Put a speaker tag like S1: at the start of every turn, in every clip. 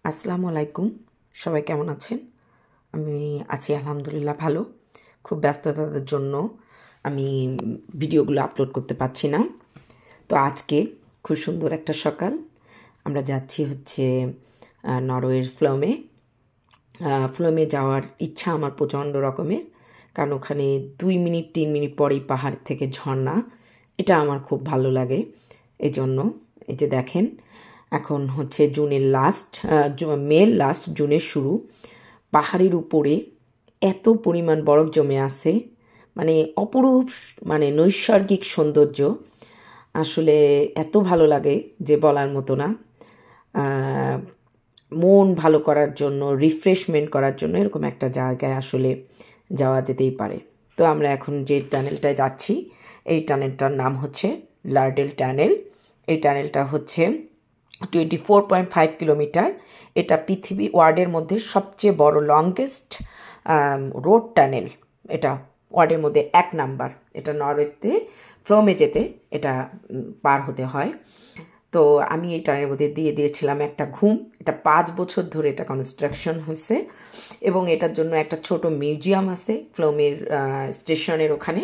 S1: আসসালামু আলাইকুম। সবাই কেমন আছেন? আমি আছি আলহামদুলিল্লাহ ভালো। খুব ব্যস্ততার জন্য আমি ভিডিওগুলো আপলোড করতে পারছি না। তো আজকে খুব সুন্দর একটা সকাল। আমরা যাচ্ছি হচ্ছে নরওয়ের ফ্লোমে যাওয়ার ইচ্ছা আমার প্রচণ্ড রকমের, কারণ ওখানে 2 মিনিট 3 মিনিট পরেই পাহাড় থেকে ঝর্ণা। এটা আমার খুব ভালো লাগে। এজন্য এই যে দেখেন, এখন হচ্ছে জুনের লাস্ট, মের লাস্ট, জুনের শুরু। পাহাড়ের উপরে এত পরিমাণ বরফ জমে আছে, মানে অপরূপ, মানে নৈসর্গিক সৌন্দর্য। আসলে এত ভালো লাগে যে বলার মতো না। মন ভালো করার জন্য, রিফ্রেশমেন্ট করার জন্য এরকম একটা জায়গায় আসলে যাওয়া যেতেই পারে। তো আমরা এখন যে টানেলটায় যাচ্ছি, এই টানেলটার নাম হচ্ছে লার্ডেল টানেল। এই টানেলটা হচ্ছে 24.5 কিলোমিটার। এটা পৃথিবী ওয়ার্ল্ডের মধ্যে সবচেয়ে বড় লংগেস্ট রোড টানেল। এটা ওয়ার্ল্ডের মধ্যে 1 নাম্বার। এটা নরওয়েতে ফ্লোমে যেতে এটা পার হতে হয়। তো আমি এই টানেলের মধ্যে দিয়েছিলাম একটা ঘুম। এটা 5 বছর ধরে এটা কনস্ট্রাকশন হয়েছে, এবং এটার জন্য একটা ছোট মিউজিয়াম আছে ফ্লোমের স্টেশনের ওখানে,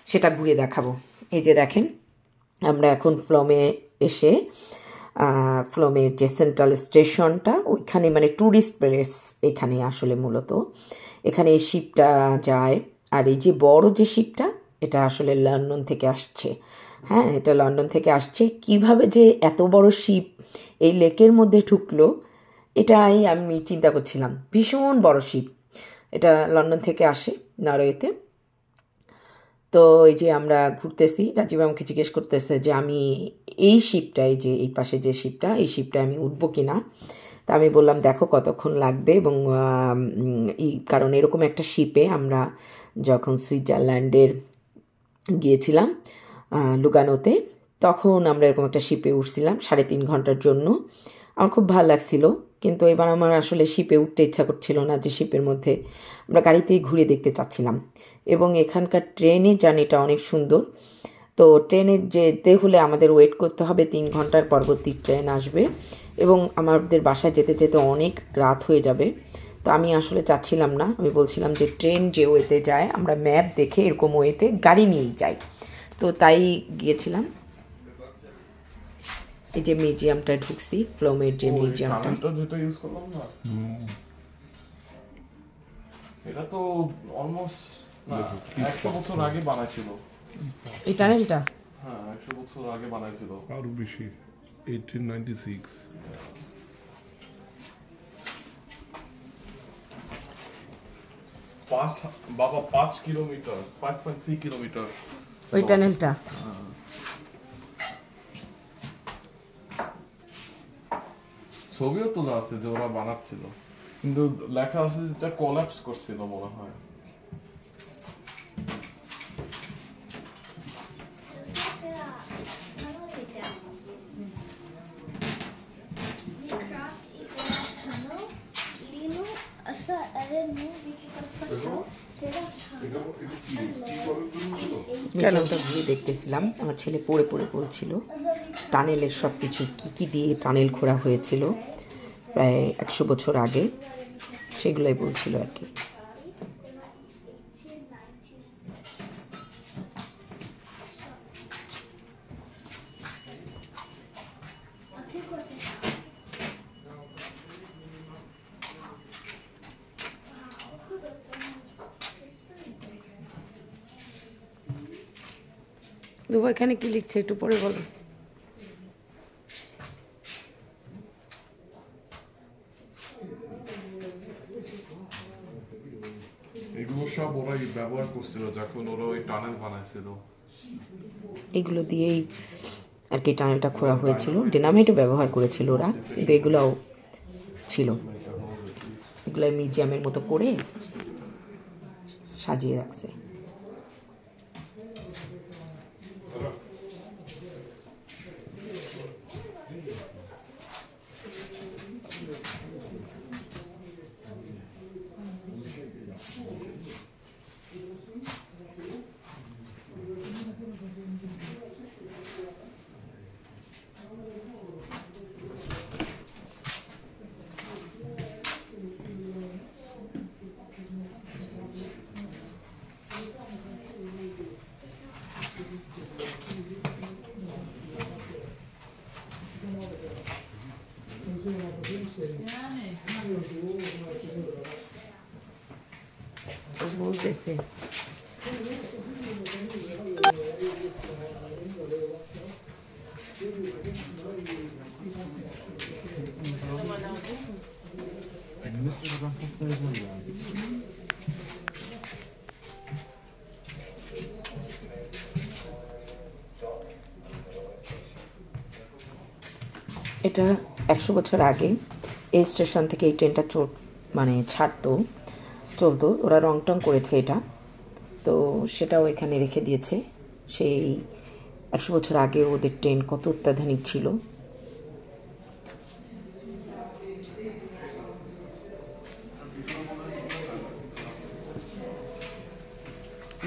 S1: সেটা ঘুরে দেখাবো। এই যে দেখেন, আমরা এখন ফ্লোমে এসে ফ্লোমের যে সেন্ট্রাল স্টেশনটা, ওইখানে মানে ট্যুরিস্ট প্লেস এখানে আসলে মূলত এখানে এই শিপটা যায়। আর এই যে বড় যে শিপটা, এটা আসলে লন্ডন থেকে আসছে। হ্যাঁ, এটা লন্ডন থেকে আসছে। কিভাবে যে এত বড় শিপ এই লেকের মধ্যে ঢুকলো, এটাই আমি চিন্তা করছিলাম। ভীষণ বড় শিপ, এটা লন্ডন থেকে আসে নরওয়েতে। তো এই যে আমরা ঘুরতেছি, রাজীব আমাকে জিজ্ঞেস করতেছে যে আমি এই শিপটায়, যে এই পাশে যে শিপটা, এই শিপটায় আমি উঠবো কি না। তা আমি বললাম দেখো কতক্ষণ লাগবে, এবং এই কারণ এরকম একটা শিপে আমরা যখন সুইজারল্যান্ডের গিয়েছিলাম লুগানোতে, তখন আমরা এরকম একটা শিপে উঠছিলাম 3.5 ঘন্টার জন্য। আমার খুব ভালো লাগছিল, কিন্তু এবার আমার আসলে শিপে উঠতে ইচ্ছা করছিল না। যে শিপের মধ্যে আমরা গাড়িতেই ঘুরে দেখতে চাচ্ছিলাম। এবং এখানকার ট্রেনের জার্নিটা অনেক সুন্দর। তো ট্রেনে যেতে হলে আমাদের ওয়েট করতে হবে 3 ঘন্টার, পরবর্তী ট্রেন আসবে, এবং আমাদের বাসায় যেতে যেতে অনেক রাত হয়ে যাবে। তো আমি আসলে চাচ্ছিলাম না, আমি বলছিলাম যে ট্রেন যে ওয়েতে যায় আমরা ম্যাপ দেখে এরকম ওয়েতে গাড়ি নিয়েই যাই। তো তাই গিয়েছিলাম। এই যে মিউজিয়ামটা ঢুকছি, ফ্লোমের যে মিউজিয়ামটা,
S2: যেটা ইউজ করলাম না, এটা তো অলমোস্ট 100 বছর আগে বানাইছিল।
S1: এই টানেলটা
S2: হ্যাঁ, 100 বছর আগে বানাইছিল,
S3: আরো বেশি, 1896।
S2: বাবা 5 কিলোমিটার, 5.3 কিলোমিটার
S1: ওই টানেলটা।
S2: ছবিও তোলা আছে যে ওরা বানাচ্ছিল, কিন্তু লেখা আছে যেটা কোল্যাপস করছিল মনে হয়।
S1: মিউজিয়ামটা ঘুরে দেখতেছিলাম। আমার ছেলে পড়ে পড়ে বলছিল টানেলের সব কিছু কী কী দিয়ে টানেল খোঁড়া হয়েছিল প্রায় 100 বছর আগে, সেগুলোই বলছিল আর কি। দুবা এখানে কি লিখছে একটু পরে বলো।
S2: এগুলো সব ওরাই ব্যবহার করছিল যখন ওরা ওই টানেল বানাইছিল।
S1: এগুলো দিয়েই আর কি টানেলটা খোঁড়া হয়েছিল। ডিনামাইটও ব্যবহার করেছিল ওরা, কিন্তু এগুলোও ছিল। এগুলো মিউজিয়ামের মতো করে সাজিয়ে রাখছে। বলতেছে এটা 100 বছর আগে এই স্টেশন থেকে এই ট্রেনটা মানে চলতো, ওরা রং টং করেছে এটা, তো সেটাও এখানে রেখে দিয়েছে। সেই 100 বছর আগে ওদের ট্রেন কত অত্যাধুনিক ছিল।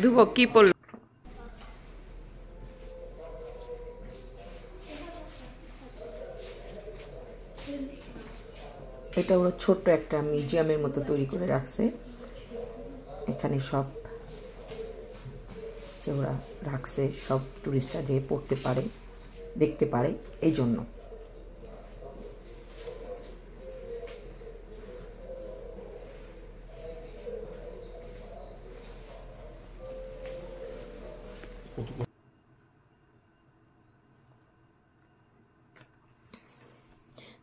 S1: দুবক কি পড়ল? এটা ওরা ছোট্ট একটা মিউজিয়ামের মতো তৈরি করে রাখছে। এখানে সব যে ওরা রাখছে, সব টুরিস্টরা যে পড়তে পারে, দেখতে পারে, এই জন্য।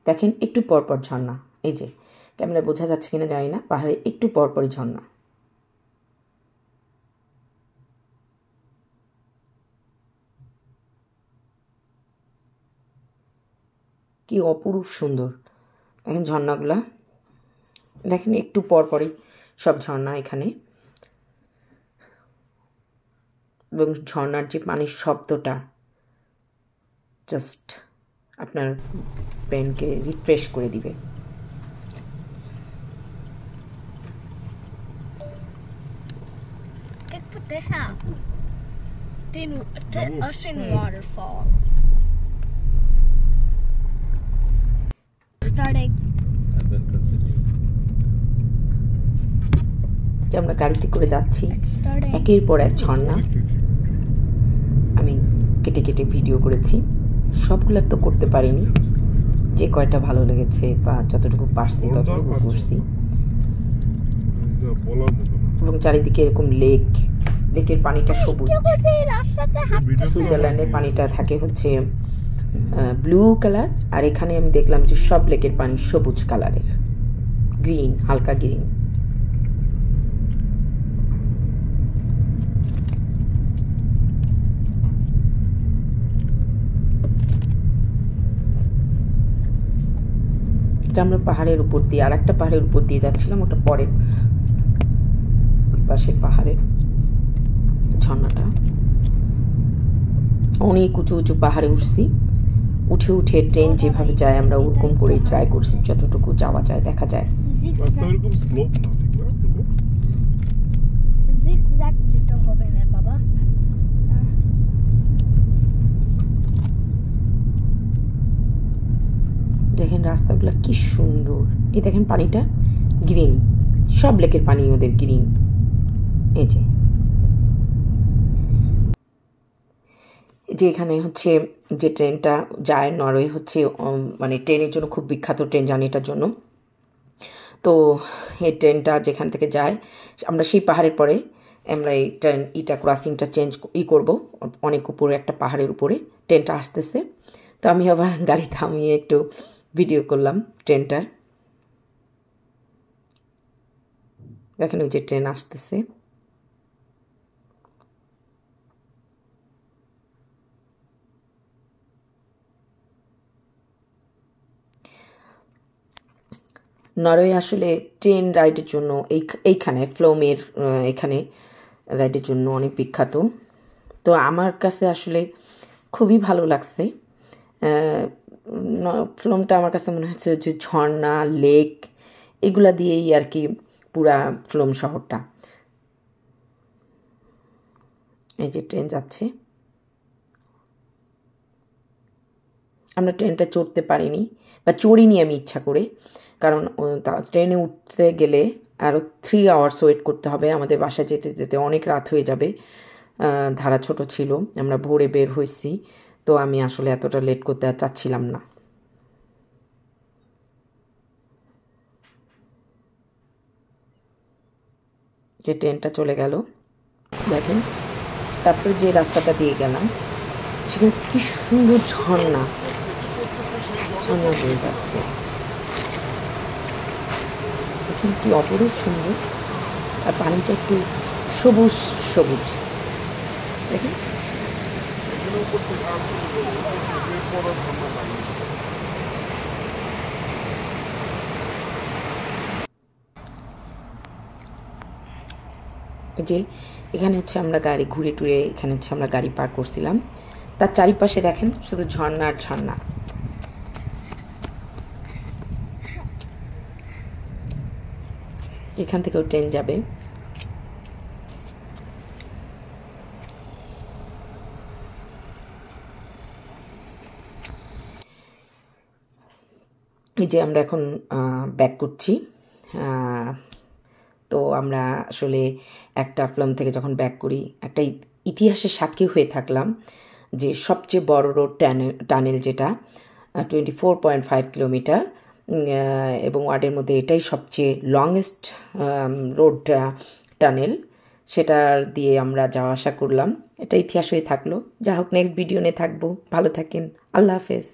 S1: দেখেন একটু পরপর ঝর্ণা, এই যে ক্যামেরা বোঝা যাচ্ছে কিনা জানি না, পাহাড়ে একটু পরপরই ঝর্ণা। কি অপরূপ সুন্দর দেখেন ঝর্ণাগুলা, দেখেন একটু পরপরই সব ঝর্ণা এখানে, এবং ঝর্ণার যে পানির শব্দটা জাস্ট আপনার ব্রেনকে রিফ্রেশ করে দিবে।
S4: Kijk på det här. Det är nog det är Ocean Waterfall. Starting.
S2: And then continue.
S1: আমরা গাড়িতে করে যাচ্ছি,
S4: Starting.
S1: একের পর এক ঝর্ণা। আমি কেটে কেটে ভিডিও করেছি, সবগুলো তো করতে পারিনি, যে কয়টা ভালো লেগেছে বা যতটুকু পারছি ততটুকু করছি। এবং চারিদিকে এরকম লেকের পানিটা সবুজ। সুইজারল্যান্ডের পানিটা থাকে হচ্ছে ব্লু কালার, আর এখানে আমি দেখলাম যে সব লেকের পানি সবুজ কালারের, গ্রিন, হালকা গ্রিন। আমরা পাহাড়ের উপর দিয়ে আর একটা পাহাড়ের উপর দিয়ে যাচ্ছিলাম, ওটা পরে ওই পাশের পাহাড়ে ঝর্ণাটা। অনেক উঁচু উঁচু পাহাড়ে উঠছি, উঠে উঠে ট্রেন যেভাবে যায় আমরা ওরকম করেই ট্রাই করছি, যতটুকু যাওয়া যায় দেখা যায়।
S4: Zigzag যেটা হবে না বাবা।
S1: দেখেন রাস্তাগুলো কি সুন্দর, এই দেখেন পানিটা গ্রিন, সব লেকের পানি ওদের গ্রিন। এই যে এখানে হচ্ছে যে ট্রেনটা যায় নরওয়ে হচ্ছে মানে ট্রেনের জন্য খুব বিখ্যাত ট্রেন জার্নিটার জন্য। তো এই ট্রেনটা যেখান থেকে যায় আমরা সেই পাহাড়ের পরে আমরা এই ট্রেনটা ক্রসিংটা করব, অনেক উপরে একটা পাহাড়ের উপরে ট্রেনটা আসতেছে। তো আমি আবার গাড়ি থামিয়ে একটু ভিডিও করলাম ট্রেনটার। দেখেন ওই যে ট্রেন আসতেছে। নরওয়ে আসলে ট্রেন রাইডের জন্য এইখানে ফ্লোমের এখানে রাইডের জন্য অনেক বিখ্যাত। তো আমার কাছে আসলে খুবই ভালো লাগছে। ফ্লোমটা আমার কাছে মনে হচ্ছে যে ঝর্ণা, লেক এগুলা দিয়েই আর কি পুরা ফ্লোম শহরটা। এই যে ট্রেন যাচ্ছে, আমরা ট্রেনটা চড়তে পারিনি বা চড়িনি আমি ইচ্ছা করে, কারণ ট্রেনে উঠতে গেলে আরও 3 আওয়ার্স ওয়েট করতে হবে, আমাদের বাসায় যেতে যেতে অনেক রাত হয়ে যাবে। ধারা ছোট ছিল, আমরা ভোরে বের হয়েছি, তো আমি আসলে এতটা লেট করতে আর চাচ্ছিলাম না। যে ট্রেনটা চলে গেল দেখেন। তারপরে যে রাস্তাটা দিয়ে গেলাম সেখানে কি সুন্দর ঝর্ণা ঝর্ণা বয়ে যাচ্ছে, দেখেন কি অপরূপ সুন্দর। আর পানিটা একটু সবুজ সবুজ দেখেন। যে এখানে হচ্ছে আমরা গাড়ি ঘুরে টুরে এখানে হচ্ছে আমরা গাড়ি পার্ক করছিলাম, তার চারিপাশে দেখেন শুধু ঝর্ণা আর ঝর্ণা। এখান থেকেও ট্রেন যাবে। এই যে আমরা এখন ব্যাক করছি। তো আমরা আসলে একটা ফিল্ম থেকে যখন ব্যাক করি একটা ইতিহাসের সাক্ষী হয়ে থাকলাম যে সবচেয়ে বড় রোড টানেল যেটা 24.5 কিলোমিটার এবং ওয়ার্ডের মধ্যে এটাই সবচেয়ে লংয়েস্ট রোড টানেল, সেটা দিয়ে আমরা যাওয়া আসা করলাম। এটা ইতিহাস হয়ে থাকলো। যা হোক, নেক্সট ভিডিও নিয়ে থাকবো। ভালো থাকেন, আল্লাহ হাফেজ।